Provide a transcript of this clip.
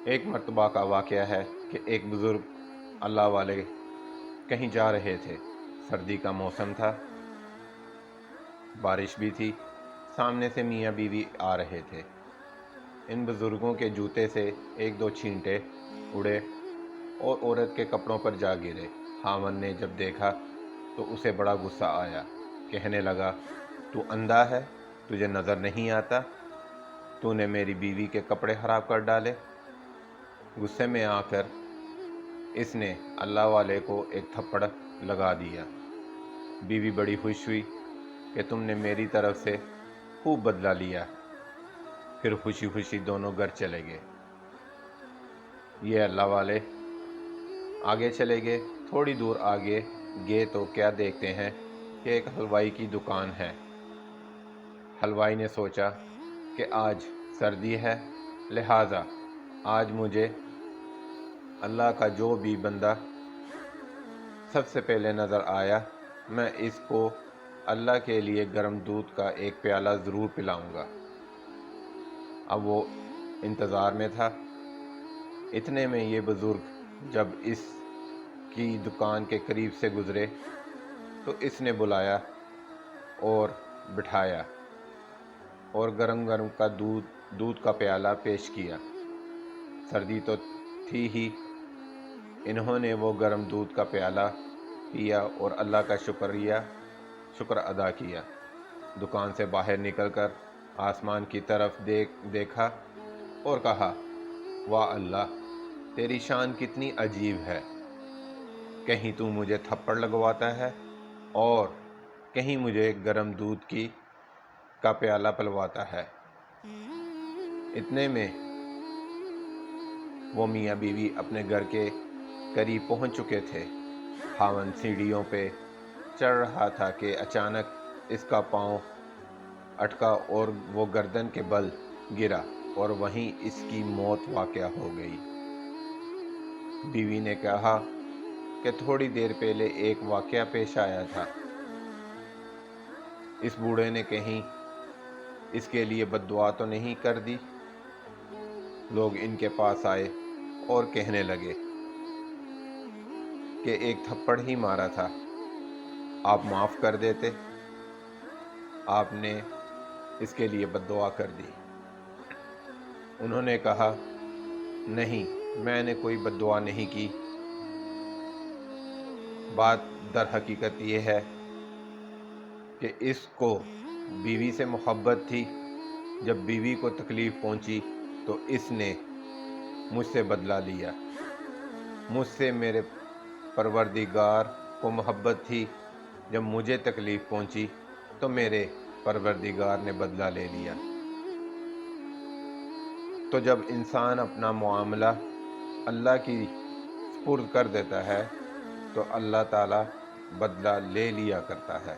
ایک مرتبہ کا واقعہ ہے کہ ایک بزرگ اللہ والے کہیں جا رہے تھے۔ سردی کا موسم تھا، بارش بھی تھی، سامنے سے میاں بیوی آ رہے تھے۔ ان بزرگوں کے جوتے سے ایک دو چھینٹے اڑے اور عورت کے کپڑوں پر جا گرے۔ خاوند نے جب دیکھا تو اسے بڑا غصہ آیا۔ کہنے لگا، تو اندھا ہے، تجھے نظر نہیں آتا؟ تو نے میری بیوی کے کپڑے خراب کر ڈالے۔ غصے میں آ کر اس نے اللہ والے کو ایک تھپڑ لگا دیا۔ بیوی بڑی خوش ہوئی کہ تم نے میری طرف سے خوب بدلہ لیا۔ پھر خوشی خوشی دونوں گھر چلے گئے۔ یہ اللہ والے آگے چلے گئے۔ تھوڑی دور آگے گئے تو کیا دیکھتے ہیں کہ ایک حلوائی کی دکان ہے۔ حلوائی نے سوچا کہ آج سردی ہے، لہٰذا آج مجھے اللہ کا جو بھی بندہ سب سے پہلے نظر آیا، میں اس کو اللہ کے لیے گرم دودھ کا ایک پیالہ ضرور پلاؤں گا۔ اب وہ انتظار میں تھا۔ اتنے میں یہ بزرگ جب اس کی دکان کے قریب سے گزرے تو اس نے بلایا اور بٹھایا اور گرم گرم کا دودھ کا پیالہ پیش کیا۔ سردی تو تھی ہی، انہوں نے وہ گرم دودھ کا پیالہ پیا اور اللہ کا شکر ادا کیا۔ دکان سے باہر نکل کر آسمان کی طرف دیکھا اور کہا، واہ اللہ، تیری شان کتنی عجیب ہے، کہیں تو مجھے تھپڑ لگواتا ہے اور کہیں مجھے گرم دودھ کا پیالہ پلواتا ہے۔ اتنے میں وہ میاں بیوی اپنے گھر کے قریب پہنچ چکے تھے۔ خاوند سیڑھیوں پہ چڑھ رہا تھا کہ اچانک اس کا پاؤں اٹکا اور وہ گردن کے بل گرا اور وہیں اس کی موت واقع ہو گئی۔ بیوی نے کہا کہ تھوڑی دیر پہلے ایک واقعہ پیش آیا تھا۔ اس بوڑھے نے کہیں اس کے لیے بد دعا تو نہیں کر دی؟ لوگ ان کے پاس آئے اور کہنے لگے کہ ایک تھپڑ ہی مارا تھا، آپ معاف کر دیتے، آپ نے اس کے لیے بد دعا کر دی۔ انہوں نے کہا، نہیں، میں نے کوئی بد دعا نہیں کی۔ بات در حقیقت یہ ہے کہ اس کو بیوی سے محبت تھی۔ جب بیوی کو تکلیف پہنچی تو اس نے مجھ سے بدلہ لیا۔ مجھ سے میرے پروردگار کو محبت تھی، جب مجھے تکلیف پہنچی تو میرے پروردگار نے بدلہ لے لیا۔ تو جب انسان اپنا معاملہ اللہ کی سپرد کر دیتا ہے تو اللہ تعالیٰ بدلہ لے لیا کرتا ہے۔